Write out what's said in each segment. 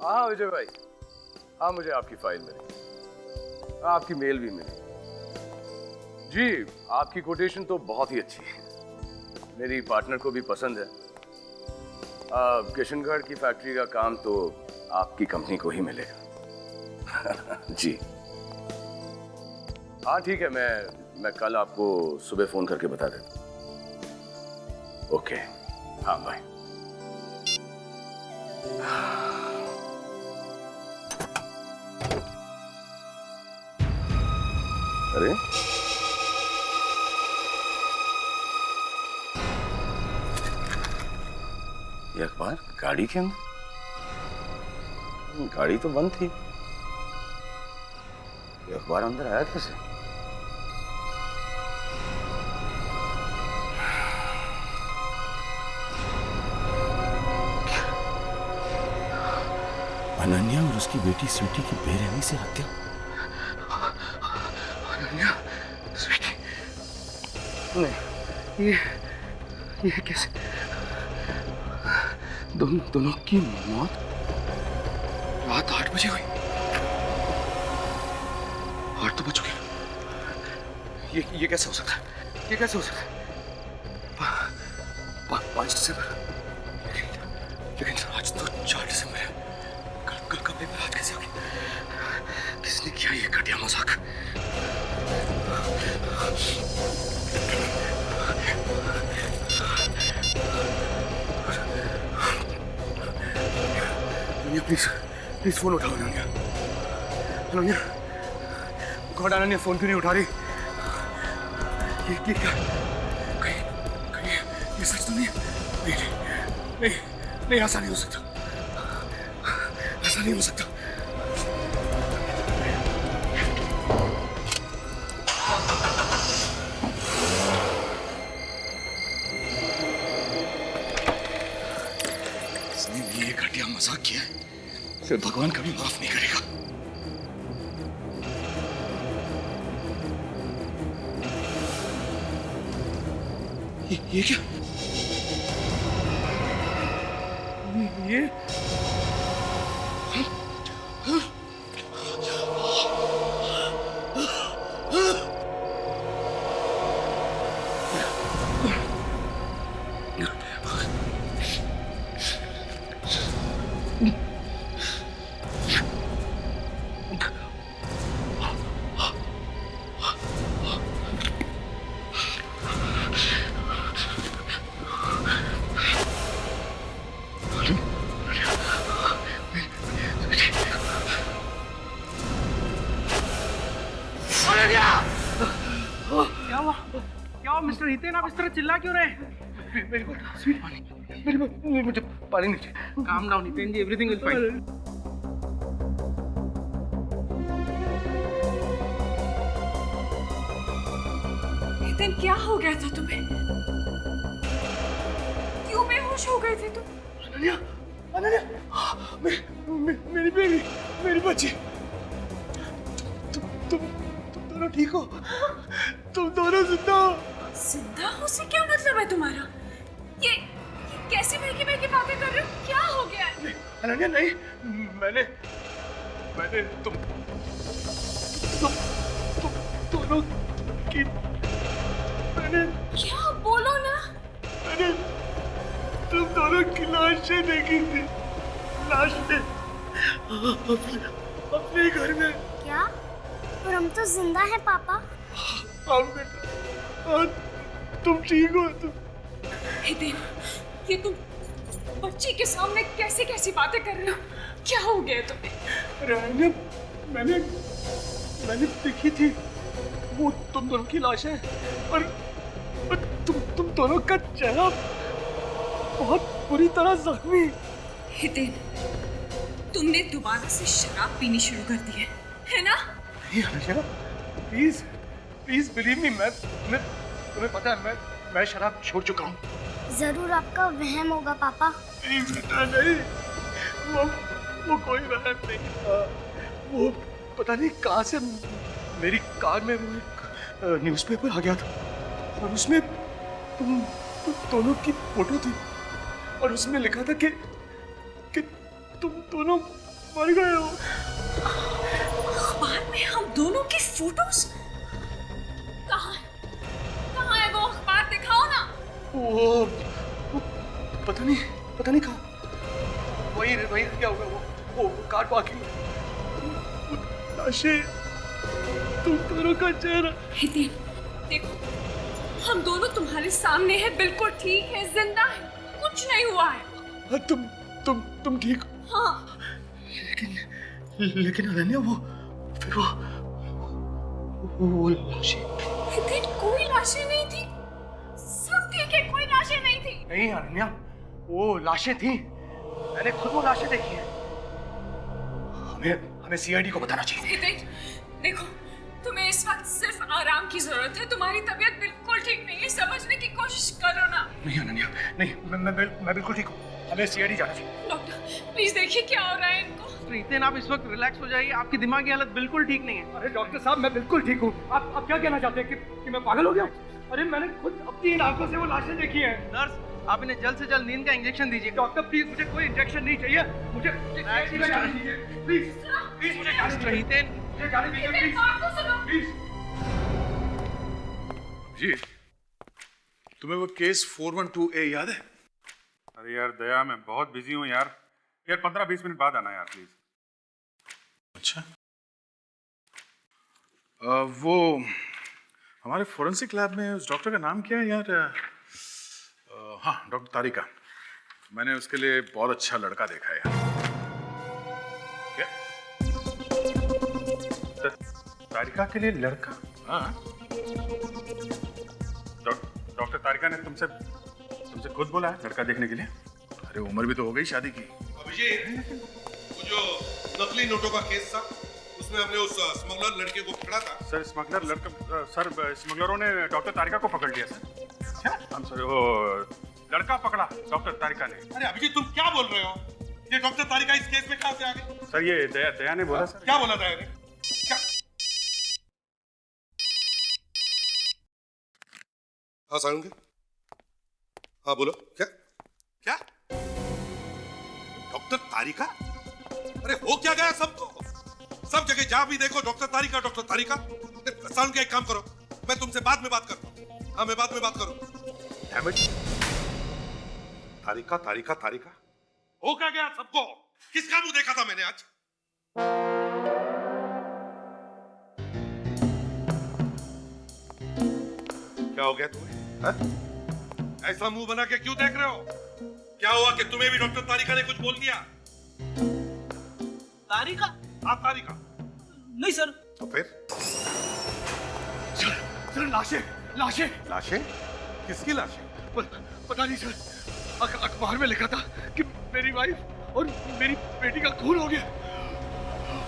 हाँ विजय भाई, हाँ मुझे आपकी फाइल मिली, आपकी मेल भी मिली। जी, आपकी कोटेशन तो बहुत ही अच्छी है, मेरी पार्टनर को भी पसंद है। किशनगढ़ की फैक्ट्री का काम तो आपकी कंपनी को ही मिलेगा। जी हाँ ठीक है, मैं कल आपको सुबह फोन करके बता देता हूँ। ओके, हाँ बाय। अरे ये अखबार गाड़ी के अंदर? गाड़ी तो बंद थी, ये अखबार अंदर आया कैसे? अनन्या और उसकी बेटी स्वीटी की बेरहमी से हत्या। अनन्या, स्वीटी, नहीं, ये कैसे? दोनों की मौत रात 8 बजे हुई। 8 तो बज चुके। ये कैसे हो सकता है? ये कैसे हो सकता है? 5 दिसंबर, लेकिन आज तो 4 दिसंबर है। कल का पेपर आज कैसे हो गया? किसने किया ये घटिया मजाक? प्लीज फोन उठाओ अनन्या। अनन्या, गॉड अनन्या फोन क्यों नहीं उठा रही? ये क्या? कहीं ये सच तो नहीं है? नहीं, ऐसा नहीं हो सकता, ऐसा नहीं हो सकता। इसने भी ये घटिया मजाक किया है, फिर भगवान कभी माफ नहीं करेगा। ये क्या? ये क्या हुआ मिस्टर हितेन, आप इस तरह चिल्ला क्यों रहे? मेरी बात, स्वीट पानी, मुझे पानी नहीं चाहिए। Calm down Hiten ji, everything will fine. Hiten, क्या हो गया था तुम्हें? क्यों बेहोश हो गए थे तुम? अनन्या, मेरी बेबी, मेरी बच्ची, तुम दोनों ठीक हो? तुम दोनों जिंदा हो? जिंदा हो से क्या मतलब है तुम्हारा? ये कैसी महकी महकी बातें कर रहे हो? क्या हो गया है? अनन्या नहीं, मैंने तुम दोनों की, मैंने क्या? बोलो ना। मैंने तुम दोनों की लाशें देखी थी, लाशें अपने घर में। क्या? और हम तो जिंदा हैं पापा। हाँ बेटा, हाँ, तुम ठीक हो? तुम हितेन, ये तुम बच्ची के सामने कैसी कैसी बातें कर रहे हो? क्या हो गया तुम्हें? अरे अनन्या, मैंने देखी थी वो तुम दोनों की लाशें, और तुम दोनों का चेहरा बहुत बुरी तरह जख्मी। हितेन, तुमने दोबारा से शराब पीनी शुरू कर दी है ना? नहीं अनन्या, प्लीज बिलीव मी, मैं तुम्हें पता है, मैं शराब छोड़ चुका हूँ। जरूर आपका वहम होगा पापा। नहीं बेटा नहीं, वो कोई वहम नहीं था। वो पता नहीं कहाँ से मेरी कार में वो एक न्यूज़पेपर आ गया था, और उसमें तुम दोनों की फोटो थी, और उसमें लिखा था कि तुम दोनों मर गए हो। अखबार में हम दोनों की फोटोज? कहाँ कहाँ है वो अखबार? दिखाओ ना। वो पता नहीं कहाँ। वही क्या होगा वो कार पार्किंग। लाशें, तुम दोनों का चेहरा। हितेन, देखो, हम दोनों तुम्हारे सामने हैं, बिल्कुल ठीक है, जिंदा है, कुछ नहीं हुआ है। तुम ठीक हो? हाँ। लेकिन अनन्या, फिर वो लाशें। हितेन, कोई लाशें नहीं थी, सब ठीक है, कोई लाशें नहीं थी। नहीं अनन्या, वो लाशें थी, मैंने खुद वो लाशें देखी हैं। हमें सीआईडी को बताना चाहिए। हितेन, देखो, तुम्हें इस वक्त सिर्फ आराम की जरूरत है, तुम्हारी तबीयत बिल्कुल ठीक नहीं है, समझने की कोशिश करो ना। नहीं अनन्या, नहीं, मैं बिल्कुल ठीक हूँ, हमें सीआईडी जाना चाहिए। डॉक्टर, प्लीज देखिए क्या हो रहा है इनको। हितेन, आप इस वक्त रिलैक्स हो जाइए, आपकी दिमागी हालत बिल्कुल ठीक नहीं है। अरे डॉक्टर साहब, मैं बिल्कुल ठीक हूँ। आप क्या कहना चाहते हैं कि मैं पागल हो गया? अरे मैंने खुद अपनी इन आंखों से वो लाशें देखी हैं। नर्स, आप इन्हें जल्द से जल्द नींद का इंजेक्शन दीजिए। डॉक्टर प्लीज, मुझे कोई इंजेक्शन नहीं चाहिए, मुझे जाने दीजिए प्लीज मुझे जाने दीजिए। हितेन, मुझे जाने दीजिए प्लीज बात तो सुनो। प्लीज। जी, तुम्हें वो केस 412A याद है? अरे यार दया, मैं बहुत बिजी हूँ यार 15-20 मिनट बाद आना यार प्लीज। अच्छा, वो हमारे फोरेंसिक लैब में उस डॉक्टर का नाम क्या है यार? हाँ, डॉक्टर तारिका। मैंने उसके लिए बहुत अच्छा लड़का देखा है यार। क्या? तारिका के लिए लड़का? हाँ, डॉक्टर तारिका ने तुमसे खुद बोला है लड़का देखने के लिए? अरे उम्र भी तो हो गई शादी की। अभिजीत, वो जो नकली नोटों का केस था, उसमें हमने उस स्मगलर लड़के को पकड़ा था। सर स्मगलरों ने डॉक्टर तारिका को पकड़ लिया सर। क्या? हम सर वो लड़का पकड़ा डॉक्टर तारिका ने। अरे अभिजीत, तुम क्या बोल रहे हो? ये डॉक्टर तारिका इस केस में कहाँ से आ गई? सर ये दया ने बोला सर। क्या बोला था यार? क्या? हाँ सारंग, हाँ बोलो। क्या क्या डॉक्टर तारिका? अरे हो क्या गया सबको? सब जगह जहां भी देखो डॉक्टर तारिका, डॉक्टर तारिका। सारंग, एक काम करो, मैं तुमसे बाद में बात करता हूँ। हाँ, मैं बाद में बात करूँ। तारिका तारिका तारिका, हो क्या गया सबको? किसका मुंह देखा था मैंने आज? क्या हो गया तुम्हें? हा? ऐसा मुंह बना के क्यों देख रहे हो? क्या हुआ कि तुम्हें भी डॉक्टर तारिका ने कुछ बोल दिया? तारिका? हाँ तारिका। नहीं सर। तो फिर? सर लाशें। लाशें? किसकी लाशें? पता नहीं सर, अखबार में लिखा था कि मेरी वाइफ और मेरी बेटी का खून हो गया।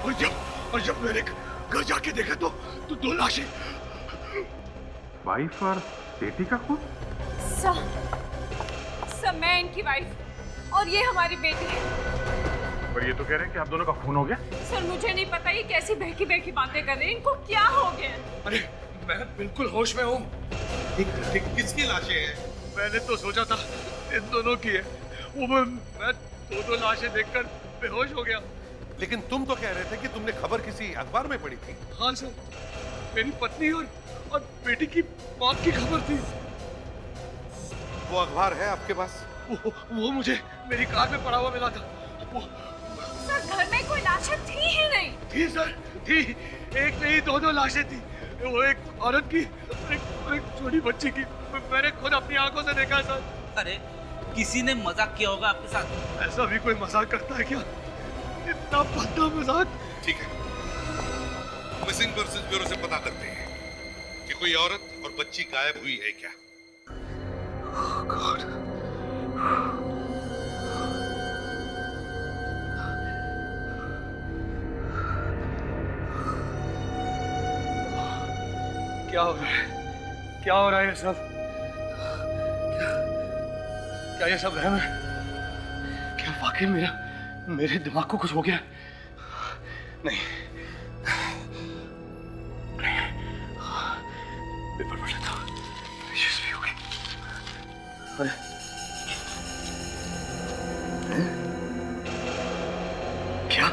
और जब मैंने घर जाके देखा तो दो लाशें। वाइफ और बेटी का खून? सर, मैं इनकी वाइफ और ये हमारी बेटी है। पर ये तो कह रहे हैं कि आप दोनों का खून हो गया। सर, मुझे नहीं पता ये कैसी बहकी बातें कर रहे हैं, इनको क्या हो गया? अरे मैं बिल्कुल होश में हूँ। किसकी लाशें हैं? मैंने तो सोचा था इन दोनों की है, वो मैं दो लाशें देखकर बेहोश हो गया। लेकिन तुम तो कह रहे थे कि तुमने खबर किसी अखबार में पढ़ी थी। हाँ सर, मेरी पत्नी और बेटी की मौत की खबर थी। वो अखबार है आपके पास? वो मुझे मेरी कार में पड़ा हुआ मिला था। सर, घर में कोई लाशें थी ही नहीं। थी सर, थी। एक नहीं, दो लाशें थी। वो एक औरत की और एक छोटी बच्ची की। मैंने खुद अपनी आंखों से देखा सर। अरे किसी ने मजाक किया होगा आपके साथ। ऐसा भी कोई मजाक करता है क्या? इतना भद्दा मजाक। ठीक है, मिसिंग पर्सन्स ब्यूरो से पता करते हैं कि कोई औरत और बच्ची गायब हुई है क्या। गॉड, क्या हो रहा है? क्या हो रहा है ये सब? क्या ये सब रहम है? क्या वाकई मेरे दिमाग को कुछ हो गया? नहीं, पेपर पढ़ लेता हूँ, यशस्वी हो गई। अरे क्या?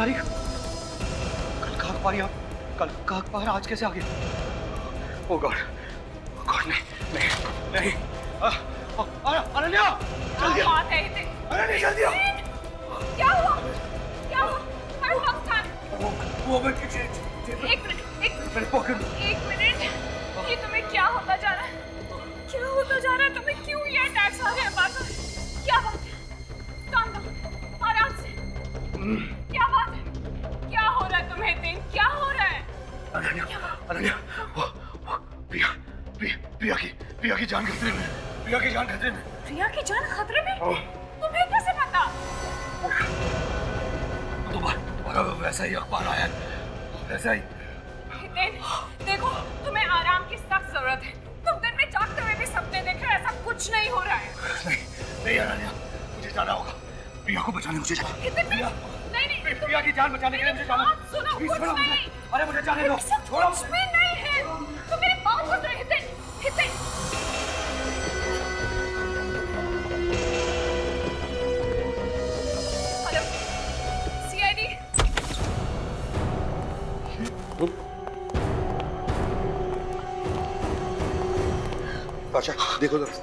तारीख कल का अखबार यार, कल का अखबार आज कैसे आ गया? ओ गॉड गॉड, नहीं नहीं नहीं, अनन्या जल्दी आओ, बात है हितेन। अनन्या जल्दी आओ। क्या हुआ? क्या हुआ? हर वक्त का वो मैं एक मिनट मेरे पॉकेट। एक मिनट, ये तुम्हें क्या होता जा रहा है? क्या होता जा रहा है तुम्हें? क्यों ये अटैक्स आ रहे हैं बार बार? क्या बात है? काम दो आराम से। क्या बात है? क्या हो रहा है तुम्हें हितेन? क्या हो रहा है? अनन्या वो प्रिया की जान खतरे में, प्रिया की जान खतरे में। प्रिया की जान खतरे में? तुम्हें कैसे पता? दोबारा वैसा ही अखबार आया है, वैसा ही। हितेन देखो, तुम्हें आराम की सख्त जरूरत है। तुम दिन में जागते हुए भी सपने देख रहे हो, ऐसा कुछ नहीं हो रहा है। नहीं अनन्या, मुझे जाना होगा, प्रिया को बचाने मुझे जाना। हितेन प्रिया नहीं, प्रिया की जान बचाने के लिए मुझे जाना। सुनो, प्लीज कुछ छोड़ो मुझे। नहीं। अरे मुझे जाने दो, ऐसा छोड़ो। कुछ भी नहीं है। तुम मेरी बात सुन रहे हितेन। Hiten hello CID. बादशाह देखो जरा,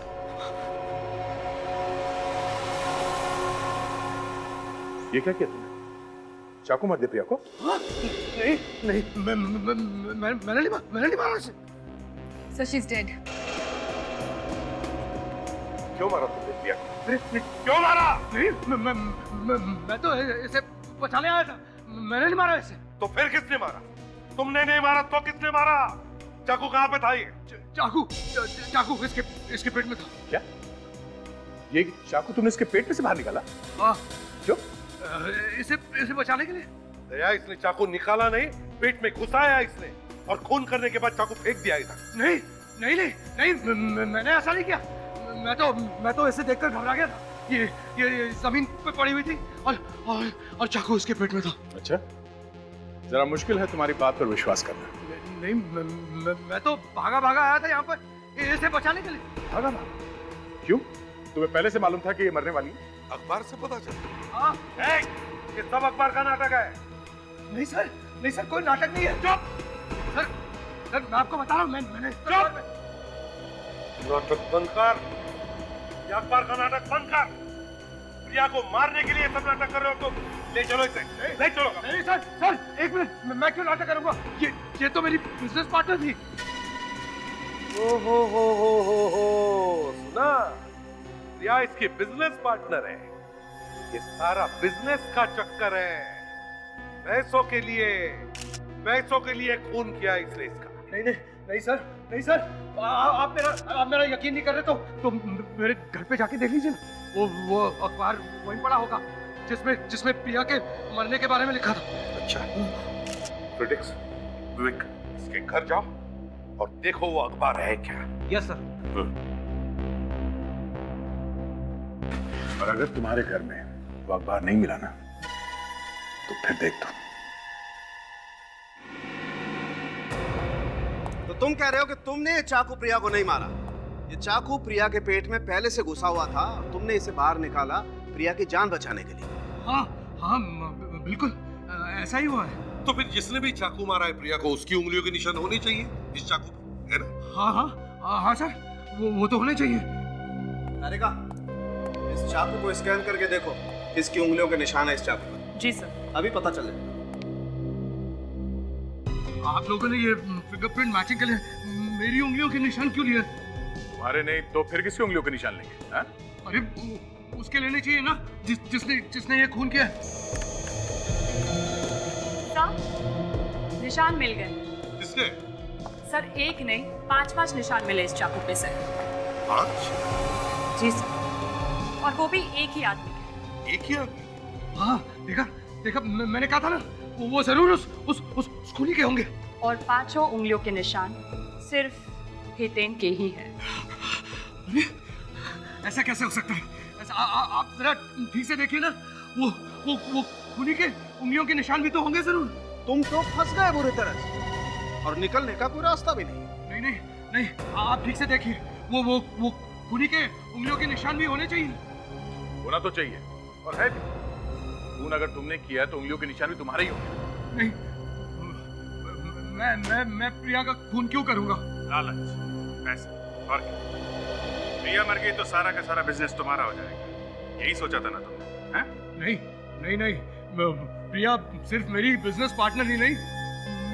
ये क्या किया तुमने? चाकू मार दे प्रिया को? नहीं नहीं, मैंने नहीं मारा उसे। So she is dead. क्यों मारा तुमने प्रिया को? क्यों मारा? नहीं मैं तो इसे बचाने आया था, मैंने नहीं मारा इसे। तो फिर किसने मारा? तुमने नहीं मारा तो किसने मारा? चाकू कहाँ पे था ये? चाकू इसके पेट में था। क्या? ये चाकू तुमने इसके पेट में से बाहर निकाला? हाँ, क्यों? इसे बचाने के लिए। दया, इसने चाकू निकाला नहीं, पेट में घुसाया इसने, और खून करने के बाद चाकू फेंक दिया इधर। नहीं नहीं नहीं नहीं, मैंने ऐसा नहीं किया। मैं तो इसे देखकर घबरा गया था। ये जमीन पे पड़ी हुई थी और चाकू इसके पेट में था। अच्छा, जरा मुश्किल है तुम्हारी बात पर विश्वास करना। नहीं मैं तो भागा आया था यहाँ पर इसे बचाने के लिए। भागा? क्यों? तुम्हें पहले से मालूम था कि ये मरने वाली है? अखबार से पता चला? हाँ। ये सब अखबार का नाटक है। नहीं सर कोई नाटक नहीं है। चुप सर मैं आपको बता रहा हूँ, मैंने नाटक बंद कर, ये अखबार का नाटक बंद कर। प्रिया को मारने के लिए सब नाटक कर रहे हो तुम। ले चलो इसे, ले चलो। नहीं सर एक मिनट, मैं क्यों नाटक करूंगा? ये तो मेरी बिजनेस पार्टनर थी। हो सुना, प्रिया इसकी बिजनेस पार्टनर है। ये सारा बिजनेस का चक्कर है। पैसों के लिए खून किया इसने इसका। नहीं सर आप मेरा यकीन नहीं कर रहे तो मेरे घर पे जाके देख लीजिए ना। वो अखबार वहीं पड़ा होगा जिसमें प्रिया के मरने के बारे में लिखा था। अच्छा, प्रिडिक्स विवेक, इसके घर जाओ और देखो वो अखबार है क्या। Yes sir. और अगर तुम्हारे घर में वो अखबार नहीं मिला ना, तो फिर देख दो। तो तुम कह रहे हो कि तुमने ये चाकू प्रिया को नहीं मारा? ये चाकू प्रिया के पेट में पहले से घुसा हुआ था और तुमने इसे बाहर निकाला प्रिया की जान बचाने के लिए। हाँ बिल्कुल ऐसा ही हुआ है। तो फिर जिसने भी चाकू मारा है प्रिया को, उसकी उंगलियों के निशान होने चाहिए इस चाकू पे, है ना? हाँ सर, वो तो होने चाहिए। तारिका, इस चाकू को स्कैन करके देखो किसकी उंगलियों के निशान है इस चाकू पर। जी सर। अभी पता चले। आप लोगों ने ये फिंगरप्रिंट मैचिंग के लिए मेरी उंगलियों के निशान क्यों लिए? तुम्हारे नहीं तो फिर किसकी उंगलियों के निशान लेंगे? हाँ? अरे उसके लेने चाहिए ना जिसने ये खून किया। सर निशान मिल गए। किसने? सर एक नहीं 5 निशान मिले इस चाकू पे से। 5? जी सर, और वो भी एक ही आदमी के। एक ही आदमी? हाँ देखा मैंने कहा था ना, वो जरूर उस खूनी के होंगे। और 5 उंगलियों के निशान सिर्फ हितेन के ही हैं। ऐसा कैसे हो सकता है? ऐसा आप जरा ठीक से देखिए ना, वो खूनी के उंगलियों के निशान भी तो होंगे जरूर। तुम तो फंस गए बुरी तरह से और निकलने का कोई रास्ता भी नहीं। नहीं आप ठीक से देखिए, वो खूनी के उंगलियों के निशान भी होने चाहिए। होना तो चाहिए, और है भी। खून अगर तुमने किया है तो उंगलियों के निशान भी तुम्हारे ही होंगे। नहीं, मैं प्रिया का खून क्यों करूंगा? लालच, पैसे और क्या? प्रिया मर गई तो सारा का सारा बिजनेस तुम्हारा हो जाएगा, यही सोचा था ना तुमने? हैं? नहीं, प्रिया सिर्फ मेरी बिजनेस पार्टनर ही नहीं,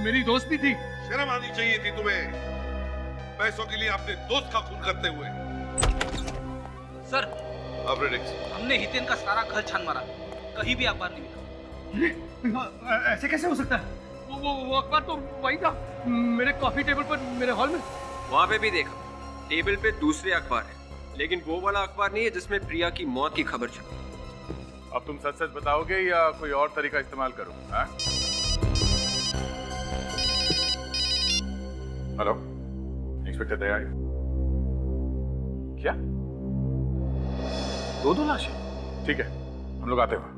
मेरी दोस्त भी थी। शर्म आनी चाहिए थी तुम्हें, पैसों के लिए अपने दोस्त का खून करते हुए। सर, हमने हितेन का सारा घर छान मारा, कहीं भी अखबार नहीं मिला। ऐसे कैसे हो सकता है? वो अखबार तो वही था, मेरे कॉफी टेबल पर, मेरे हॉल में। वहाँ पे भी देखा, टेबल पे दूसरे अखबार है, लेकिन वो वाला अखबार नहीं है जिसमें प्रिया की मौत की खबर छपी। अब तुम सच सच बताओगे या कोई और तरीका इस्तेमाल करो? हाँ? Hello, inspector Dayal. क्या 2 लाशें? ठीक है, हम लोग आते हैं।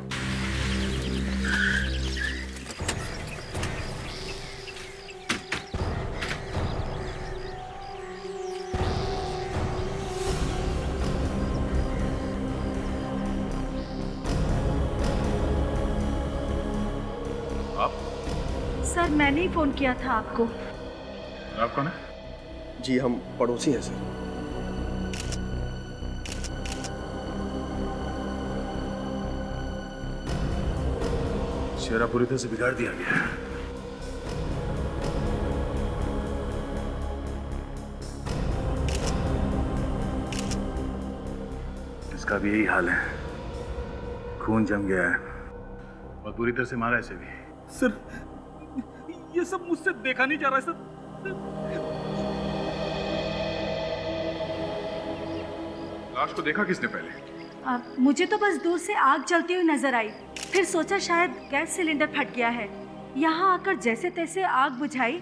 सर, मैंने ही फोन किया था आपको। आप कौन है? जी हम पड़ोसी हैं सर। चेहरा पूरी तरह से बिगाड़ दिया गया है। इसका भी यही हाल है, खून जम गया है और पूरी तरह से मारा है इसे भी। सर, ये सब मुझसे देखा नहीं जा रहा है सर। लाश को देखा किसने पहले? मुझे तो बस दूर से आग जलती हुई नजर आई, फिर सोचा शायद गैस सिलेंडर फट गया है। यहाँ आकर जैसे तैसे आग बुझाई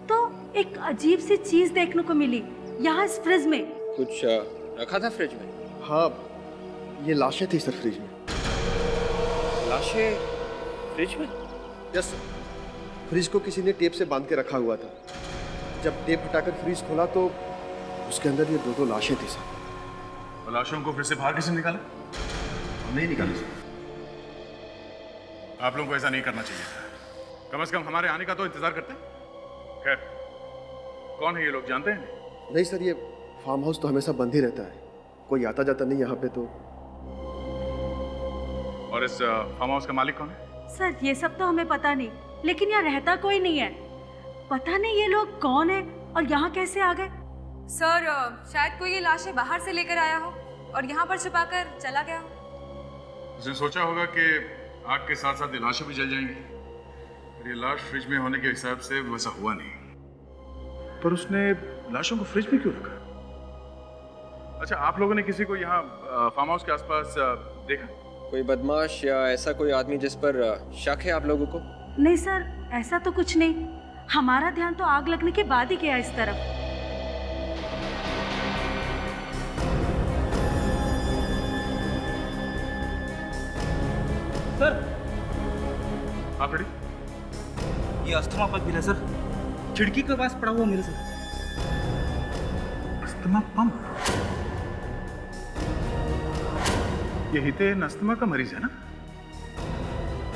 तो एक अजीब सी चीज देखने को मिली यहाँ इस फ्रिज में। कुछ रखा था फ्रिज में? हाँ, ये लाशें थी सर फ्रिज में। लाशें फ्रिज में? यस सर, फ्रिज को किसी ने टेप से बांध के रखा हुआ था। जब टेप हटाकर फ्रिज खोला तो उसके अंदर ये 2 लाशें थी सर। और लाशों को फिर से बाहर किसने निकाला? नहीं निकाली सर। आप लोगों को ऐसा नहीं करना चाहिए था, कम से कम हमारे आने का तो इंतजार करते। खैर, कौन है ये लोग, जानते हैं? नहीं सर, ये फार्म हाउस तो हमेशा बंद ही रहता है, कोई आता जाता नहीं यहाँ पे तो। और इस फार्म हाउस का मालिक कौन है? सर, ये सब तो हमें पता नहीं, लेकिन यहाँ रहता कोई नहीं है। पता नहीं ये लोग कौन है और यहाँ कैसे आ गए। सर, शायद कोई ये लाशें बाहर से लेकर आया हो और यहाँ पर छुपाकर चला गया हो। उसने सोचा होगा कि आग के साथ साथ लाशें भी जल जाएंगी। ये लाश फ्रिज में होने के हिसाब से वैसा हुआ नहीं, पर उसने लाशों को फ्रिज में क्यों रखा? अच्छा, आप लोगों ने किसी को यहाँ फार्म हाउस के आसपास देखा? कोई बदमाश या ऐसा कोई आदमी जिस पर शक है आप लोगों को? नहीं सर, ऐसा तो कुछ नहीं। हमारा ध्यान तो आग लगने के बाद ही गया इस तरफ। सर, आप रेडी? ये अस्थमा पंप मिला सर, खिड़की के पास पड़ा हुआ मिला सर। Asthma pump? ये हितेन अस्थमा का मरीज है ना?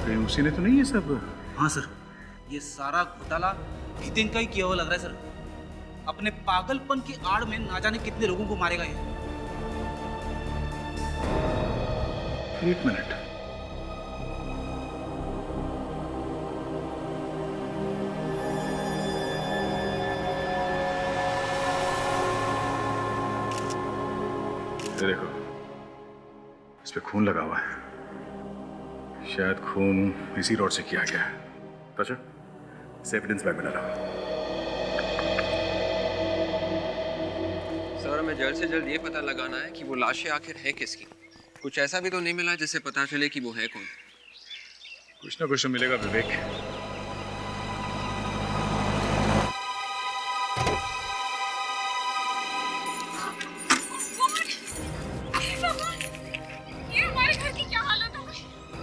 कहीं उसी ने तो नहीं ये सब? हाँ सर, ये सारा घोटाला हितेन का ही किया हुआ लग रहा है सर। अपने पागलपन की आड़ में ना जाने कितने लोगों को मारेगा ये। एक मिनट, ये देखो, इस पे खून लगा हुआ है। शायद खून इसी रोड से किया गया है। तो अच्छा, इसे एविडेंस बैग में डालो। सर, हमें जल्द से जल्द ये पता लगाना है कि वो लाशें आखिर है किसकी। कुछ ऐसा भी तो नहीं मिला जिससे पता चले कि वो है कौन। कुछ ना कुछ तो मिलेगा विवेक।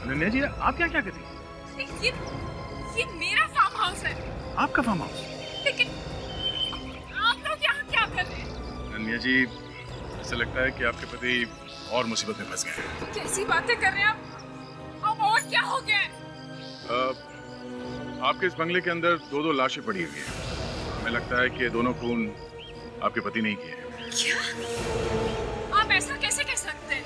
अनन्या जी, आप क्या क्या कहती हैं? ये मेरा फार्म हाउस है। आपका फार्म हाउस? लेकिन आप लोग यहाँ क्या कर रहे हैं? अनन्या जी, ऐसा लगता है कि आपके पति और मुसीबत में फंस गए हैं। कैसी बातें कर रहे हैं आप? और क्या हो गया? आपके इस बंगले के अंदर दो लाशें पड़ी हुई हैं। हमें लगता है कि ये दोनों खून आपके पति ने ही किए हैं। क्या? आप ऐसा कैसे कह सकते हैं?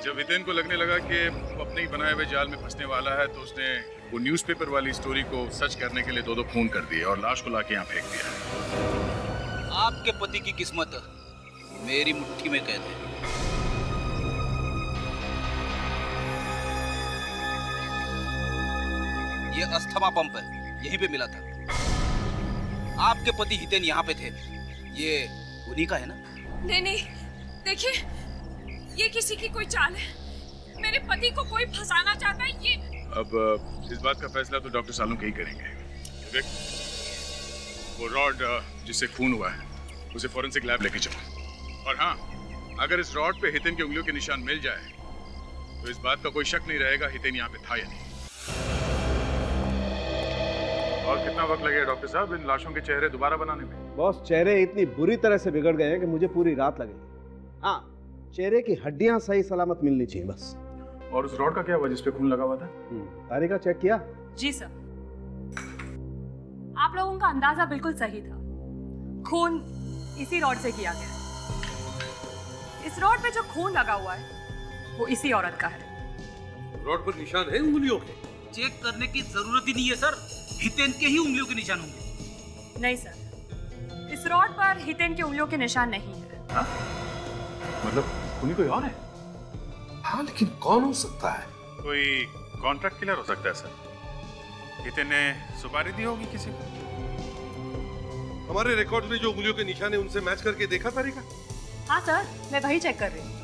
जब हितेन को लगने लगा कि वो अपने ही बनाए हुए जाल में फंसने वाला है, तो उसने वो न्यूज़पेपर वाली स्टोरी को सच करने के लिए दो खून कर दिए और लाश को लाके यहाँ फेंक दिया। आपके पति की किस्मत मेरी मुट्ठी में कैद है। ये अस्थमा पंप है, यहीं पे मिला था। आपके पति हितेन यहाँ पे थे, ये उन्हीं का है ना? नहीं नहीं, देखिए ये किसी की कोई चाल है। मेरे पति को कोई फंसाना चाहता है। ये अब इस बात का फैसला तो डॉक्टर सालुंके ही करेंगे। विवेक, वो रॉड जिससे खून हुआ है उसे फॉरेंसिक लैब लेके चलो। और हाँ, अगर इस रॉड पे हितेन की उंगलियों के निशान मिल जाए तो इस बात का कोई शक नहीं रहेगा हितेन यहाँ पे था या नहीं। और कितना वक्त लगेगा डॉक्टर साहब इन लाशों के चेहरे दोबारा बनाने में? बॉस, चेहरे इतनी बुरी तरह से बिगड़ गए हैं कि मुझे पूरी रात लगेगी। हाँ, चेहरे की हड्डियां सही सलामत मिलनी चाहिए बस। और उस रॉड का क्या हुआ जिस पे खून लगा हुआ था? तारिका चेक किया? जी सर, आप लोगों का अंदाजा बिल्कुल सही था। खून इसी रॉड से किया गया है। इस रॉड पे जो खून लगा हुआ है वो इसी औरत का है। रॉड पर निशान है उंगलियों के? चेक करने की जरूरत ही नहीं है सर, हितेन के ही उंगलियों के निशान होंगे। नहीं सर, इस रॉड पर हितेन की उंगलियों के निशान नहीं है। हाँ? मतलब खूनी कोई और है? हाँ, लेकिन कौन हो सकता है? कोई कॉन्ट्रैक्ट किलर हो सकता है सर। हितेन ने सुपारी दी होगी किसी को। हमारे रिकॉर्ड में जो उंगलियों के निशान है उनसे मैच करके देखा तारिका? हाँ सर, मैं वही चेक कर रही हूँ।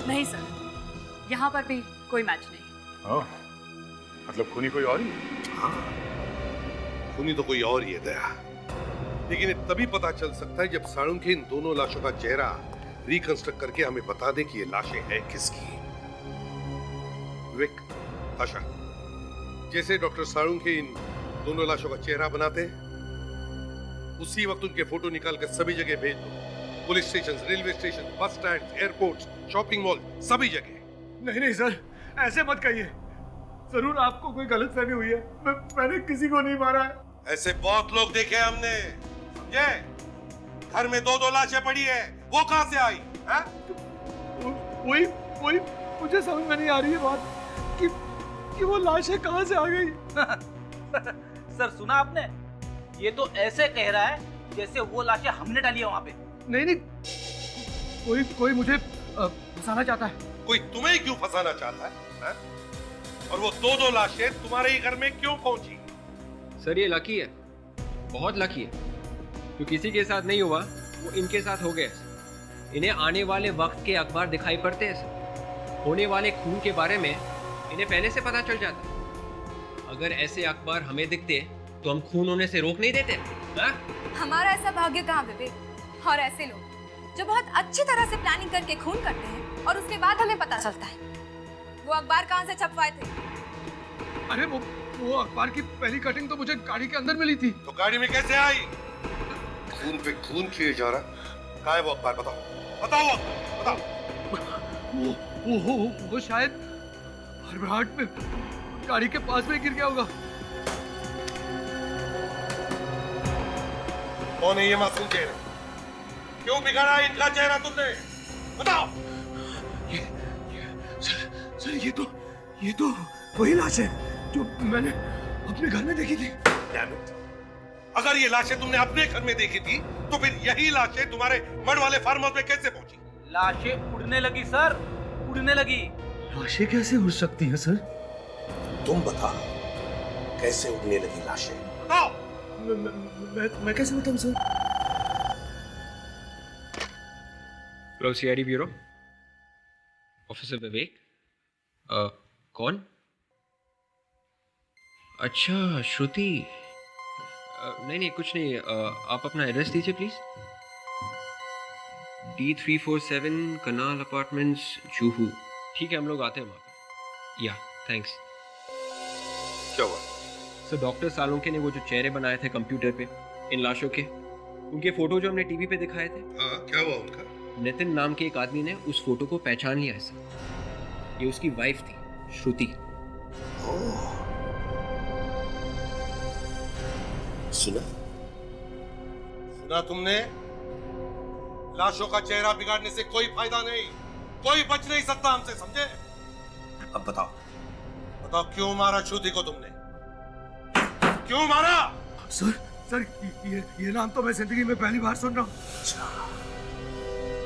नहीं सर, यहाँ पर भी कोई मैच नहीं। ओह, मतलब खूनी कोई और ही? हाँ, खूनी तो कोई और ही है दया। लेकिन ये तभी पता चल सकता है जब साळुंखे इन दोनों लाशों का चेहरा रिकंस्ट्रक्ट करके हमें बता दे कि ये लाशें हैं किसकी। विवेक, आशा, जैसे डॉक्टर साळुंखे इन दोनों लाशों का चेहरा बनाते हैं उसी वक्त उनके फोटो निकाल कर सभी जगह भेज दो। Police station, railway station, bus stand, airport, shopping mall, सभी जगह। नहीं नहीं सर, ऐसे मत कहिए। जरूर आपको कोई गलतफहमी हुई है। मैंने किसी को नहीं मारा है। ऐसे बहुत लोग देखे हमने, समझे? घर में दो लाशें पड़ी है, वो कहां से आई? वही मुझे समझ में नहीं आ रही है बात कि वो लाशें कहां से आ गई। सर सुना आपने? ये तो ऐसे कह रहा है जैसे वो लाशें हमने डाली है वहां पे। नहीं, कोई मुझे फंसाना चाहता है। कोई तुम्हें क्यों फंसाना चाहता है? और वो दो लाशें तुम्हारे ही घर में क्यों पहुंची? सर ये लकी है, बहुत लकी है। जो किसी के साथ नहीं हुआ वो इनके साथ हो गया। इन्हें आने वाले वक्त के अखबार दिखाई पड़ते हैं सर। होने वाले खून के बारे में इन्हें पहले से पता चल जाता। अगर ऐसे अखबार हमें दिखते तो हम खून होने से रोक नहीं देते। हमारा ऐसा भाग्य कहाँ विवेक? और ऐसे लोग जो बहुत अच्छी तरह से प्लानिंग करके खून करते हैं और उसके बाद हमें पता चलता है। वो अखबार कहाँ से छपवाए थे? अरे वो अखबार की पहली कटिंग तो मुझे गाड़ी के अंदर मिली थी। तो गाड़ी में कैसे आई? खून पे खून किए जा रहा। कहाँ है वो अखबार? बताओ। वो शायद हड़बड़ाहट में गाड़ी के पास में गिर गया होगा। कौन है ये मासूम चेहरा? क्यों बिगाड़ा इनका चेहरा तुमने? बताओ। सर ये तो वही लाश है जो मैंने अपने घर में देखी थी। अगर ये लाशें तुमने अपने घर में देखी थी तो फिर यही लाशें तुम्हारे मड वाले फार्म हाउस में कैसे पहुंची? लाशें उड़ने लगी सर, उड़ने लगी। लाशें कैसे उड़ सकती हैं सर? तुम बताओ, कैसे उड़ने लगी लाशें? बताओ। मैं कैसे बताऊं sir? Hello CID bureau, officer Vivek. कौन? अच्छा श्रुति। नहीं कुछ नहीं। आप अपना एड्रेस दीजिए please. D347 kanal apartments, Juhu. ठीक है, हम लोग आते हैं वहाँ पर। या थैंक्स। क्या हुआ? सर डॉक्टर सालुंखे ने वो जो चेहरे बनाए थे कंप्यूटर पे इन लाशों के, उनके फोटो जो हमने टीवी पे दिखाए थे। हाँ, क्या हुआ उनका? नितिन नाम के एक आदमी ने उस फोटो को पहचान लिया है सर। ये उसकी वाइफ थी, श्रुति। सुना तुमने? लाशों का चेहरा बिगाड़ने से कोई फायदा नहीं, कोई बच नहीं सकता हमसे, समझे? अब बताओ क्यों मारा श्रुति को तुमने? क्यों मारा? सर ये नाम तो मैं जिंदगी में पहली बार सुन रहा हूँ। अच्छा,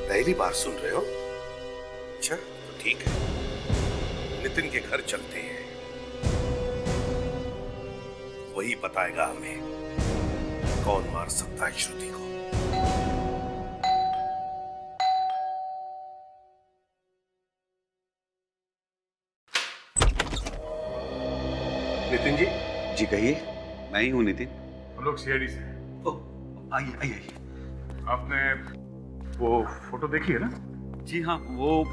पहली बार सुन रहे हो? अच्छा तो ठीक है, नितिन के घर चलते हैं, वही बताएगा हमें कौन मार सकता है श्रुति को। नितिन जी। जी कहिए। मैं ही हूँ नितिन। हम लोग सीआईडी से हैं। ओह, आइए। आपने वो फोटो देखी है ना? जी हाँ, वो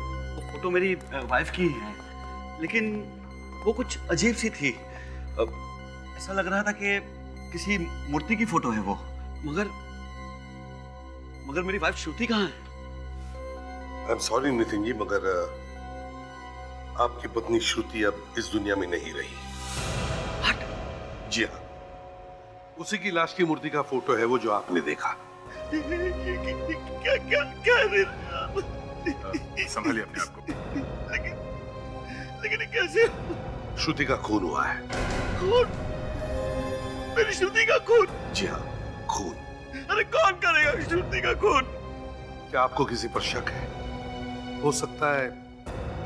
फोटो मेरी वाइफ की है, लेकिन वो कुछ अजीब सी थी। ऐसा लग रहा था कि किसी मूर्ति की फोटो है वो, मगर मेरी वाइफ श्रुति कहाँ है? I am sorry Nitin ji, मगर आपकी पत्नी श्रुति अब इस दुनिया में नहीं रही। जी हाँ, उसी की लाश की मूर्ति का फोटो है वो जो आपने देखा। क्या संभालिए अपने आप को। लेकिन कैसे? श्रुति का खून हुआ है। खून? मेरी श्रुति का खून? जी हाँ, खून। अरे कौन करेगा श्रुति का खून? क्या आपको किसी पर शक है? हो सकता है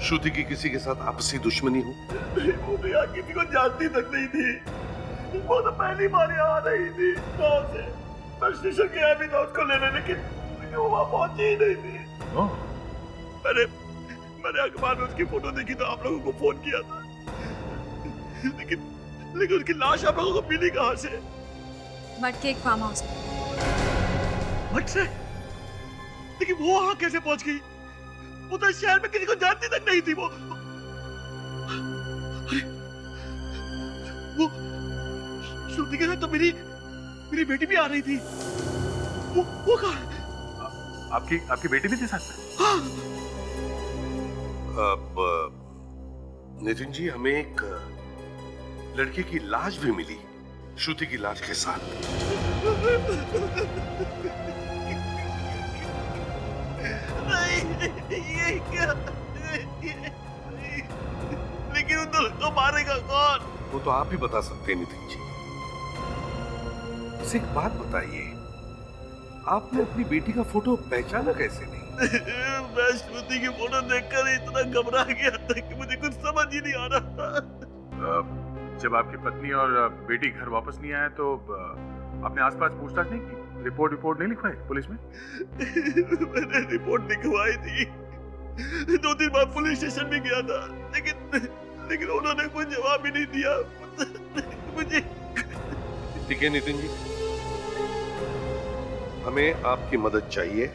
श्रुति की किसी के साथ आपसी दुश्मनी हो। वो तो यहाँ किसी को जानती तक नहीं थी, वो तो पहली बार यहाँ आ रही थी गाँव से। मैं स्टेशन गया भी था उसको लेने, लेकिन वो वहाँ पहुंची ही नहीं थी। मैंने अखबार में उसकी फोटो देखी तो आप लोगों को फोन किया था, लेकिन उसकी लाश आप लोगों को मिली कहाँ से? मट के एक फार्म हाउस। मट से? लेकिन वो वहाँ कैसे पहुंच गई? वो तो शहर में किसी को जानती तक नहीं थी। वो श्रुति के साथ तो मेरी बेटी भी आ रही थी। वो कहाँ? आपकी बेटी भी थी साथ में? हाँ। अब नितिन जी, हमें एक लड़के की लाश भी मिली श्रुति की लाश के साथ। नहीं, ये क्या? लेकिन उनको मारेगा कौन? वो तो आप ही बता सकते हैं नितिन जी। एक बात बताइए, आपने अपनी बेटी का फोटो पहचाना कैसे नहीं? मैं श्रुति की फोटो देखकर इतना घबरा गया था कि मुझे कुछ समझ ही नहीं आ रहा था। जब आपकी पत्नी और बेटी घर वापस नहीं आए तो आपने आसपास पूछताछ नहीं की? रिपोर्ट नहीं लिखवाई पुलिस में? मैंने रिपोर्ट लिखवाई थी, 2-3 बार पुलिस स्टेशन भी गया था, लेकिन उन्होंने कोई जवाब ही नहीं दिया मुझे। ठीक है नितिन जी, हमें आपकी मदद चाहिए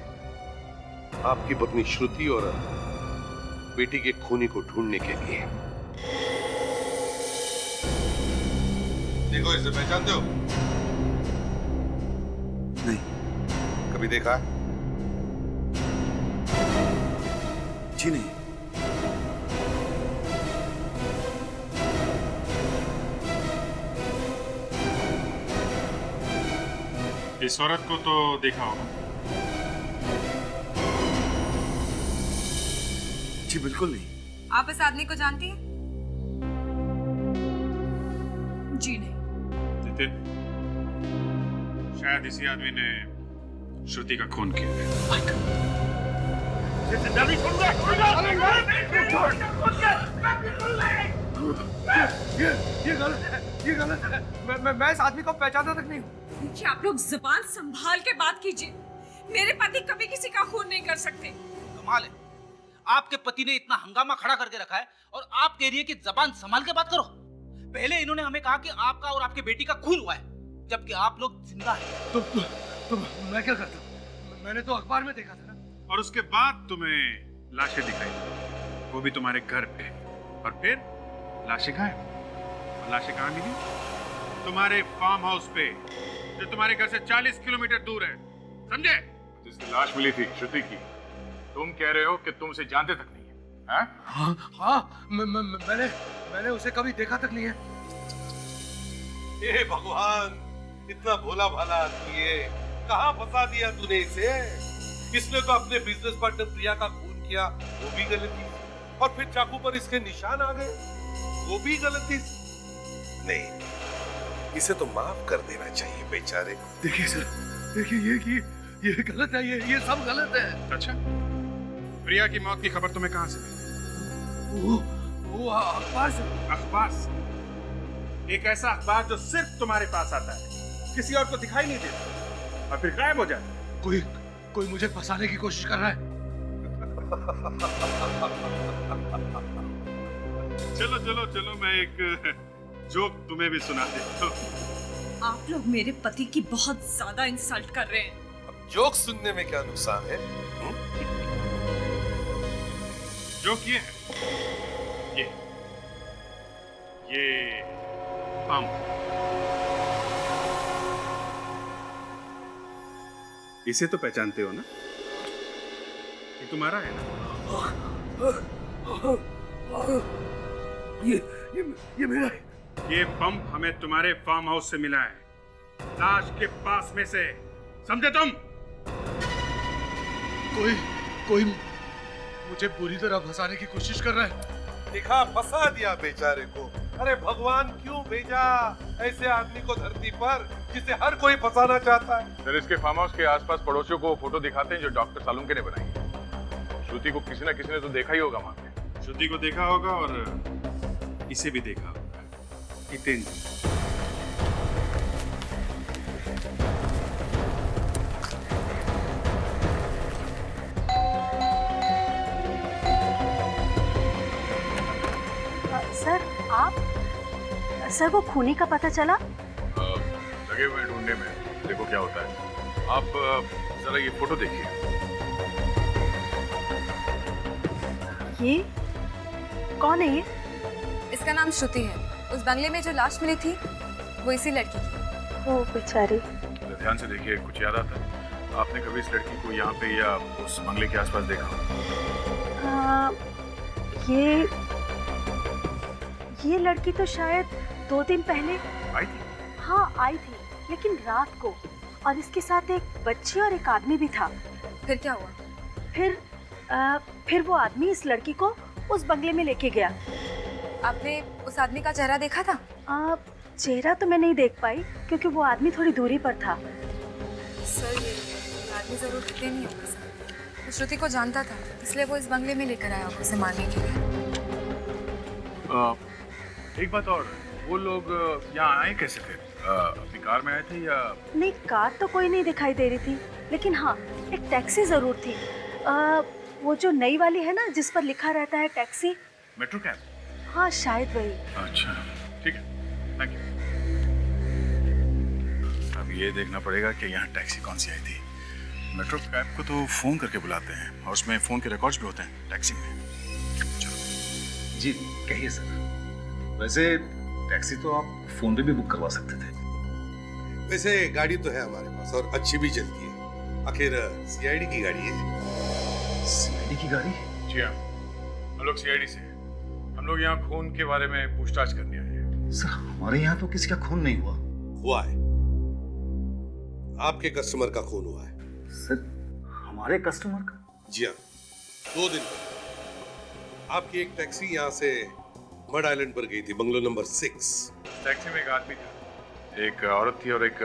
आपकी पत्नी श्रुति और बेटी के खूनी को ढूंढने के लिए। देखो, इसे पहचानते हो? नहीं। कभी देखा? जी नहीं। इस औरत को तो देखा होगा। जी बिल्कुल नहीं। आप इस आदमी को जानती हैं? जी नहीं। नितिन, शायद इसी आदमी ने श्रुति का खून किया है। ये गलत है। मैं इस आदमी को पहचानता तक नहीं हूँ। देखिए, आप लोग जुबान संभाल के बात कीजिए। मेरे पति कभी किसी का खून नहीं कर सकते। कमाल है, आपके पति ने इतना हंगामा खड़ा करके रखा है और आप कह रही है कि जबान संभाल के बात करो। पहले इन्होंने हमें कहा कि आपका और आपके बेटी का खून हुआ है, जबकि आप लोग जिंदा हैं। तो मैं क्या करता? मैंने तो अखबार में देखा था ना। और उसके बाद तुम्हें लाशें दिखाई, वो भी तुम्हारे घर पे, और फिर लाशें गायब। और लाशें कहाँ मिली? तुम्हारे फार्म हाउस पे, जो तुम्हारे घर से 40 किलोमीटर दूर है, समझे? जिसकी लाश मिली थी श्रुति की, तुम कह रहे हो कि तुम उसे जानते तक नहीं है, हैं? हाँ हाँ मैंने उसे कभी देखा तक नहीं है। हे भगवान, इतना भोला भाला आदमी है, कहाँ फंसा दिया तूने इसे? इसने तो अपने बिजनेस पार्टनर प्रिया का खून किया, वो भी गलती, और फिर चाकू पर इसके निशान आ गए, वो भी गलती। नहीं, इसे तो माफ कर देना चाहिए बेचारे को। देखिए सर, देखिए ये गलत है, ये सब गलत है। अच्छा, प्रिया की मौत की खबर तुम्हें कहाँ से मिली? वो अखबार से। अखबार से? एक ऐसा अखबार जो सिर्फ तुम्हारे पास आता है, किसी और को दिखाई नहीं देता, और फिर गायब हो जाता है। कोई मुझे फंसाने की कोशिश कर रहा है। चलो चलो चलो, मैं एक जोक तुम्हें भी सुना देता हूँ। आप लोग मेरे पति की बहुत ज्यादा इंसल्ट कर रहे हैं। अब जोक सुनने में क्या नुकसान है? जोक ये है, ये पंप, इसे तो पहचानते हो ना? ये तुम्हारा है ना? ये मेरा है। ये पंप हमें तुम्हारे फार्म हाउस से मिला है, लाश के पास में से, समझे तुम? कोई मुझे बुरी तरह फंसाने की कोशिश कर रहा है। दिखा, फंसा दिया बेचारे को। अरे भगवान क्यों भेजा ऐसे आदमी को धरती पर, जिसे हर कोई फंसाना चाहता है? सर, इसके फार्म हाउस के आसपास पड़ोसियों को फोटो दिखाते हैं जो डॉक्टर सालुंके ने बनाई है। श्रुति को किसी न किसी ने तो देखा ही होगा वहां पे। श्रुति को देखा होगा और इसे भी देखा होगा, हितेंद्र। सर वो खूनी का पता चला? लगे हुए ढूंढने में, देखो क्या होता है। आप जरा ये फोटो देखिए। ये कौन है ये? इसका नाम श्रुति है। उस बंगले में जो लाश मिली थी वो इसी लड़की की। ओ बेचारी। ध्यान से देखिए, कुछ याद आता है? आपने कभी इस लड़की को यहाँ पे या उस बंगले के आसपास देखा? ये लड़की तो शायद 2 दिन पहले आई थी। हाँ आई थी, लेकिन रात को, और इसके साथ एक बच्ची और एक आदमी भी था। फिर क्या हुआ? फिर वो आदमी इस लड़की को उस बंगले में लेके गया। आपने उस आदमी का चेहरा देखा था? चेहरा तो मैं नहीं देख पाई क्योंकि वो आदमी थोड़ी दूरी पर था। सर ये आदमी जरूर दिखते नहीं होगा सर। वो श्रुति को जानता था, इसलिए वो इस बंगले में लेकर आया उसे मारने के लिए। एक बात और, वो लोग यहाँ आए कैसे थे? अपनी कार में आए थे या? नहीं, कार तो कोई नहीं दिखाई दे रही थी, लेकिन हाँ एक टैक्सी जरूर थी। वो जो नई वाली है ना, जिस पर लिखा रहता है टैक्सी। Metro cab? हाँ शायद वही। अच्छा ठीक है, थैंक यू। अब ये देखना पड़ेगा कि यहाँ टैक्सी कौन सी आई थी। मेट्रो कैब को तो फोन करके बुलाते हैं और उसमें फोन के रिकॉर्ड्स भी होते हैं टैक्सी में। चलो। जी कहिए सर। वैसे टैक्सी तो आप फोन पे भी बुक करवा सकते थे। वैसे गाड़ी तो है हमारे पास और अच्छी भी चलती है। आखिर सीआईडी की गाड़ी है। सीआईडी की गाड़ी? जी हाँ, हम लोग सीआईडी से। हम लोग यहाँ खून के बारे में पूछताछ करने आए हैं। सर हमारे यहाँ तो किसी का खून नहीं हुआ। हुआ है, आपके कस्टमर का खून हुआ है। सर हमारे कस्टमर का? जी हाँ, 2 दिन पहले आपकी एक टैक्सी यहाँ से मड आइलैंड पर गई थी, बंगलो नंबर 6। टैक्सी में एक आदमी था, एक औरत थी और एक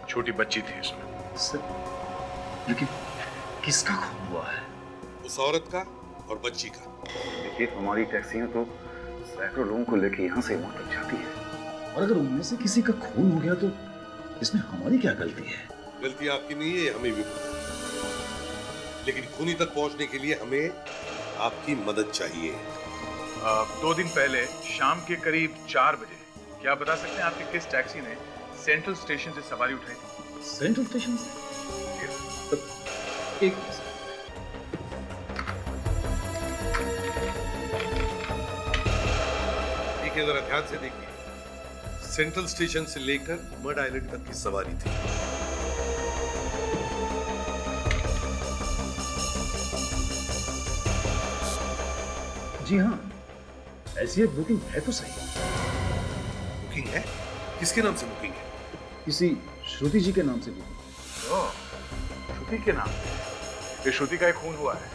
छोटी बच्ची थी इसमें। सर लेकिन किसका खून हुआ है? उस औरत का और बच्ची का। देखिए हमारी टैक्सियां तो सैकड़ों लोगों को लेके यहाँ से वहाँ तक जाती है, और अगर उनमें से किसी का खून हो गया तो इसमें हमारी क्या गलती है? गलती आपकी नहीं है, हमें भी पता है, लेकिन खूनी तक पहुँचने के लिए हमें आपकी मदद चाहिए। 2 दिन पहले शाम के करीब 4 बजे, क्या आप बता सकते हैं आपकी किस टैक्सी ने सेंट्रल स्टेशन से सवारी उठाई थी? सेंट्रल स्टेशन से? एक देखिए, जरा ध्यान से देखिए, सेंट्रल स्टेशन से लेकर मड आइलैंड तक की सवारी थी। जी हाँ, ऐसी एक बुकिंग है तो सही। बुकिंग है? किसके नाम से बुकिंग है? किसी श्रुति जी के नाम से बुकिंग। ओह, श्रुति के नाम? ये श्रुति का एक खून हुआ है।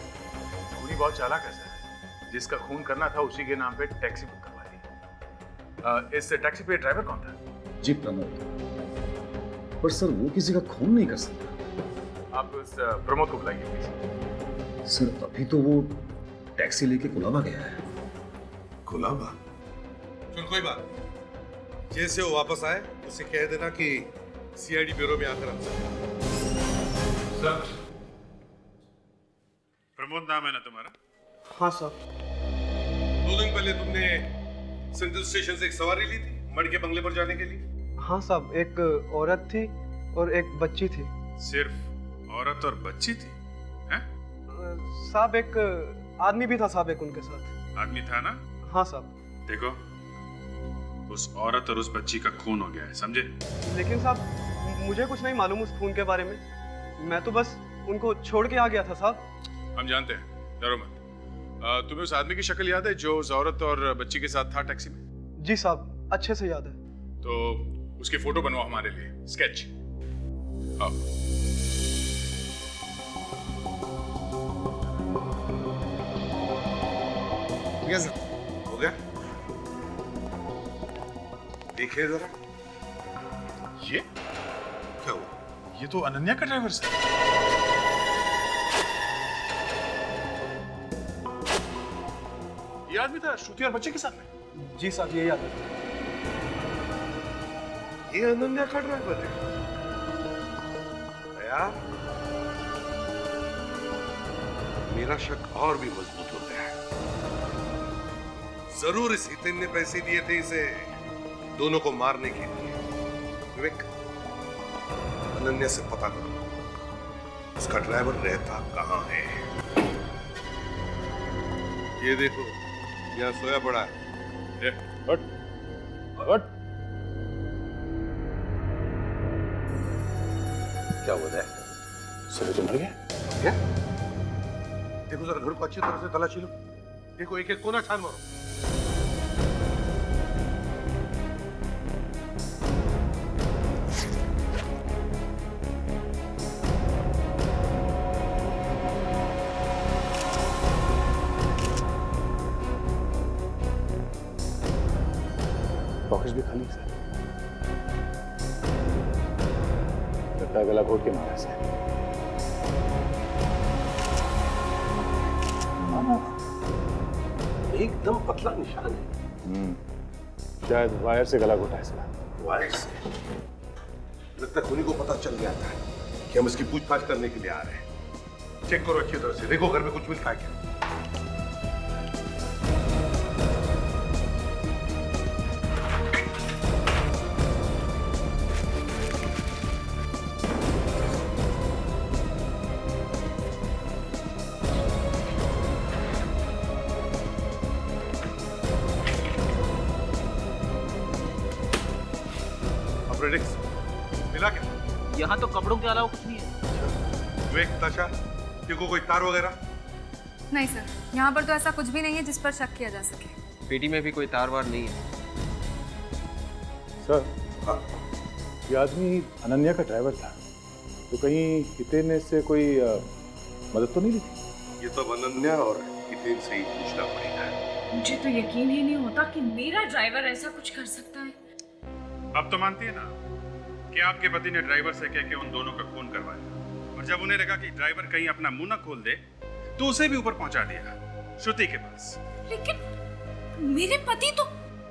खूनी बहुत चालाक है सर। जिसका खून करना था उसी के नाम पे टैक्सी बुक करवा दी। इस टैक्सी पे ड्राइवर कौन था? जी प्रमोद। पर सर वो किसी का खून नहीं कर सकता। आप उस प्रमोद को बुलाइए प्लीज। सर अभी तो वो टैक्सी लेके कुलाबा गया है। कुलाबा? चल कोई बात नहीं। जैसे वो वापस आए उसे कह देना कि सीआईडी ब्यूरो में आकर हमसे। सर, प्रमोद नाम है ना तुम्हारा? हाँ साहब। 2 दिन पहले तुमने सेंट्रल स्टेशन से एक सवारी ली थी मड़ के बंगले पर जाने के लिए? हाँ साहब, एक औरत थी और एक बच्ची थी। सिर्फ औरत और बच्ची थी? हैं? साहब एक आदमी भी था साहब, एक उनके साथ। आदमी था ना? हाँ साहब। देखो, उस औरत और उस बच्ची का खून हो गया है, समझे? लेकिन साहब मुझे कुछ नहीं मालूम उस खून के बारे में। मैं तो बस उनको छोड़ के आ गया था साहब। हम जानते हैं, डरो मत। तुम्हें उस आदमी की शक्ल याद है जो उस औरत और बच्ची के साथ था टैक्सी में? जी साहब, अच्छे से याद है। तो उसकी फोटो बनवाओ हमारे लिए, स्केच। आओ। हो गया? देखिए जरा। ये क्या हुआ? ये तो अनन्या का ड्राइवर है। ये आदमी था श्रुति और बच्चे के साथ में? जी साहब, ये याद है। ये अनन्या का ड्राइवर है? यार, मेरा शक और भी मजबूत हो गया है। जरूर इस हितेन ने पैसे दिए थे इसे दोनों को मारने के लिए। विवेक, अनन्या से पता करो उसका ड्राइवर रहता कहां है। ये देखो, यहाँ सोया पड़ा है। हट, हट। क्या हो रहा है? सुबह तो मर गया। क्या? देखो जरा घर को अच्छी तरह से तलाशी लो। देखो एक एक कोना छान मारो। पॉकेट भी खाली है सर। लगता है गला घोट के मारा से। एकदम पतला निशान है। शायद वायर से गला घोटा है सर। वायर से? लगता है खूनी को पता चल गया था कि हम इसकी पूछताछ करने के लिए आ रहे हैं। चेक करो अच्छी तरह से, देखो घर में कुछ मिलता है क्या। मिला क्या? यहाँ तो कपड़ों के अलावा कुछ नहीं है। विवेक, ताशा, देखो कोई तार वगैरह? नहीं सर, यहाँ पर तो ऐसा कुछ भी नहीं है जिस पर शक किया जा सके। पेटी में भी कोई तार वार नहीं है। सर, ये आदमी अनन्या का ड्राइवर था, तो कहीं हितेन ने इससे कोई मदद तो नहीं ली थी? ये तो अनन्या और हितेन से ही पूछना पड़ेगा। मुझे तो यकीन ही नहीं होता कि मेरा ड्राइवर ऐसा कुछ कर सकता है। अब तो मानती है ना कि आपके पति ने ड्राइवर से कह के उन दोनों का खून करवाया, और जब उन्हें लगा कि ड्राइवर कहीं अपना मुंह न खोल दे तो उसे भी ऊपर पहुंचा दिया श्रुति के पास। लेकिन मेरे पति तो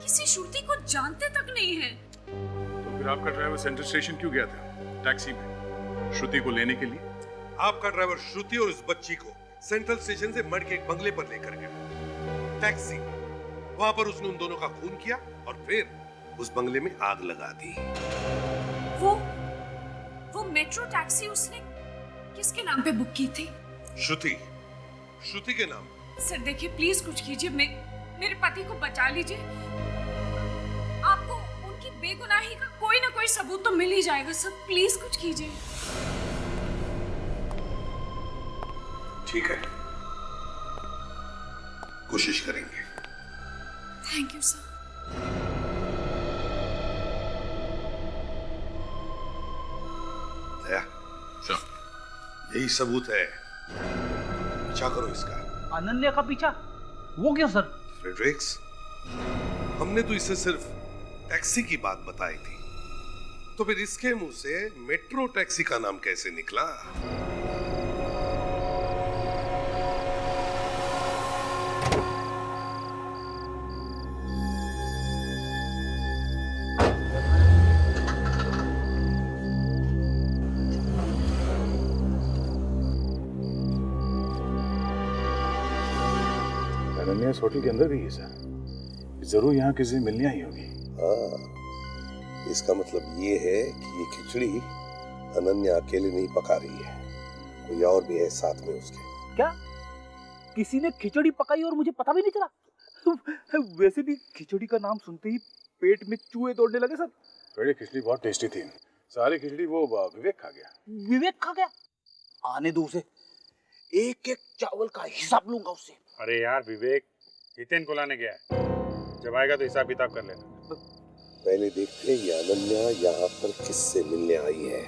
किसी श्रुति को जानते तक नहीं है। तो फिर आपका ड्राइवर सेंट्रल स्टेशन क्यों गया था टैक्सी में श्रुति को लेने के लिए? आपका ड्राइवर श्रुति और उस बच्ची को सेंट्रल स्टेशन से मड़ के एक बंगले पर लेकर गया टैक्सी। वहां पर उसने उन दोनों का खून किया और फिर उस बंगले में आग लगा दी। वो मेट्रो टैक्सी उसने किसके नाम पे बुक की थी? श्रुति के नाम। सर देखिए, प्लीज कुछ कीजिए, मेरे पति को बचा लीजिए। आपको उनकी बेगुनाही का कोई ना कोई सबूत तो मिल ही जाएगा सर, प्लीज कुछ कीजिए। ठीक है, कोशिश करेंगे। Thank you sir. दया, यही सबूत है, पीछा करो इसका। अनन्या का पीछा? वो क्यों सर? फ्रेडरिक्स, हमने तो इसे सिर्फ टैक्सी की बात बताई थी, तो फिर इसके मुंह से मेट्रो टैक्सी का नाम कैसे निकला? अनन्या इस होटल के अंदर गई है सर। जरूर यहाँ किसी से मिलने आई होगी। हाँ, इसका मतलब ये है कि ये खिचड़ी अनन्या अकेले नहीं पका रही है, कोई और भी है साथ में उसके। क्या किसी ने खिचड़ी पकाई और मुझे पता भी नहीं चला? वैसे भी खिचड़ी का नाम सुनते ही पेट में चूहे दौड़ने लगे सर। बड़ी खिचड़ी बहुत टेस्टी थी। सारी खिचड़ी वो विवेक खा गया। विवेक खा गया? आने दो उसे, एक एक चावल का हिसाब लूंगा उससे। अरे यार विवेक हितेन को लाने गया है, जब आएगा तो हिसाब किताब कर लेना। पहले देखते हैं ये अनन्या यहाँ पर किससे मिलने आई है।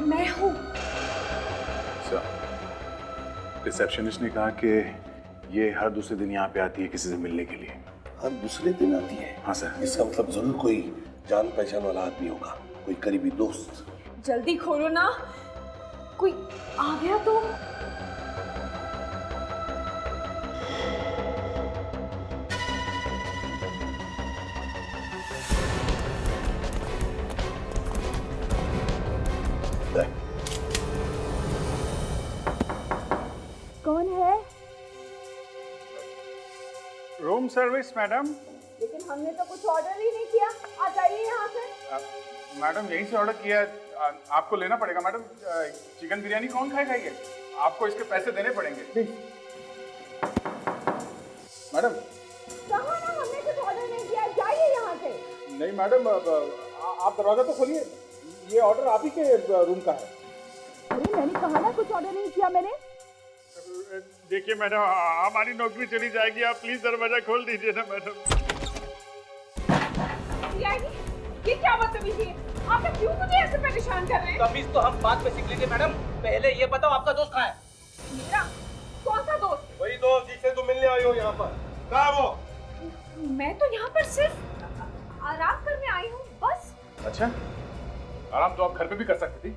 मैं हूँ। रिसेप्शनिस्ट ने कहा कि ये हर दूसरे दिन यहाँ पे आती है किसी से मिलने के लिए। हर दूसरे दिन आती है? हाँ सर। इसका मतलब जरूर कोई जान पहचान वाला आदमी होगा, कोई करीबी दोस्त। जल्दी खोलो ना, कोई आ गया तो। कौन है? Room service madam. लेकिन हमने तो कुछ ऑर्डर ही नहीं किया। आ जाइए यहाँ से। मैडम यहीं से ऑर्डर किया, आपको लेना पड़ेगा मैडम। चिकन बिरयानी कौन खाएगा ये? आपको इसके पैसे देने पड़ेंगे। मैडम कहा ना हमने कुछ ऑर्डर नहीं किया, जाइए यहाँ से। नहीं मैडम, आप दरवाजा तो खोलिए, ये ऑर्डर आप ही के रूम का है। अरे मैंने कहा ना कुछ ऑर्डर नहीं किया मैंने। देखिए मैडम, हमारी नौकरी चली जाएगी, आप प्लीज दरवाजा खोल दीजिए ना मैडम। ये क्या बदतमीजी है? आप क्यों मुझे ऐसे परेशान कर रहे हैं? तमीज तो हम बाद में सीख लेंगे मैडम, पहले ये बताओ आपका दोस्त कहाँ है? मेरा कौन सा दोस्त? वही दोस्त जिससे तुम मिलने आई हो यहाँ पर। कहाँ है वो? मैं तो यहाँ पर सिर्फ आराम करने आई हूँ बस। अच्छा, आराम तो आप घर पे भी कर सकती थी,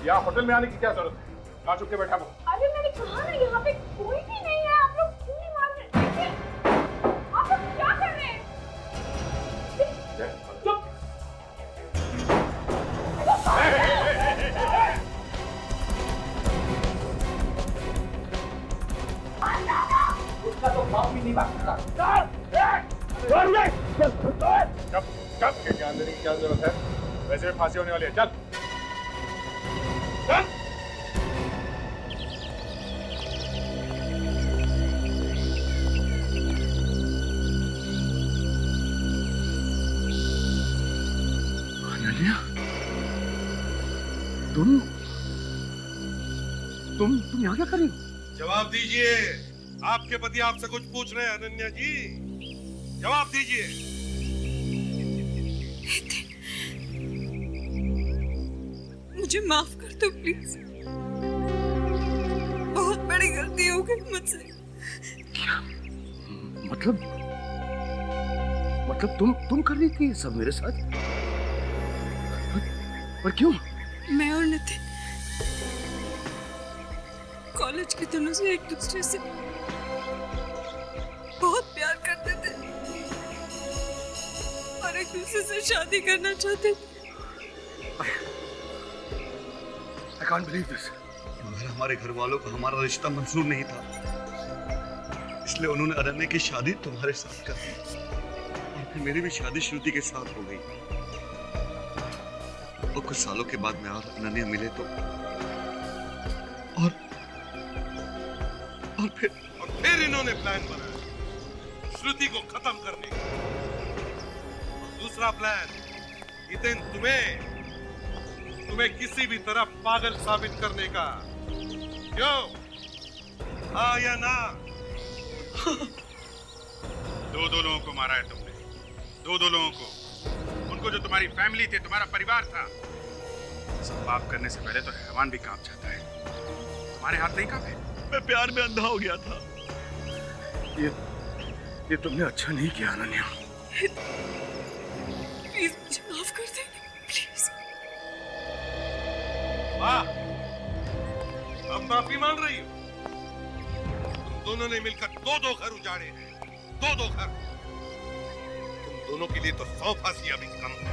यहाँ होटल में आने की क्या जरूरत है? कहाँ चुप के बैठा वो? अरे मैंने कहा ना यहाँ पे कोई भी नहीं है, आप लोग क्यों नहीं मान रहे? देखिए, आप लोग क्या कर रहे हैं? चुप! उसका तो बाप भी नहीं बात कर कब के ध्यान देने की क्या जरूरत है? वैसे भी फांसी होने वाली है। चल चल। तुम यहाँ क्या कर रही हो? जवाब दीजिए, आपके पति आपसे कुछ पूछ रहे हैं अनन्या जी, जवाब दीजिए। मुझे माफ कर दो प्लीज, बहुत बड़ी गलती हो गई मुझसे। मतलब तुम कर रही थी ये सब मेरे साथ? पर क्यों? मैं और नितिन कॉलेज के दिनों से एक दूसरे से बहुत प्यार करते थे और एक दूसरे से शादी करना चाहते थे। I can't believe this. मगर हमारे घर वालों को हमारा रिश्ता मंजूर नहीं था, इसलिए उन्होंने अनन्या की शादी तुम्हारे साथ कर दी और फिर मेरी भी शादी श्रुति के साथ हो गई। और कुछ सालों के बाद मैं और अनन्या मिले तो और फिर इन्होंने प्लान बनाया श्रुति को खत्म करने का। और दूसरा प्लान, नितिन, तुम्हें किसी भी तरह पागल साबित करने का। क्यों? हाँ या ना? दो लोगों को मारा है तुमने, दो लोगों को, उनको जो तुम्हारी फैमिली थे, तुम्हारा परिवार था। सब पाप करने से पहले तो हैवान भी कांप जाता है, तुम्हारे हाथ नहीं कांपे? मैं प्यार में अंधा हो गया था। ये तुमने अच्छा नहीं किया अनन्या। प्लीज मुझे माफ कर देना, प्लीज। वाह, अब माफी मान रही हो? तुम दोनों ने मिलकर दो घर उजाड़े हैं, दो घर। तुम दोनों के लिए तो 100 फांसी अभी कम है।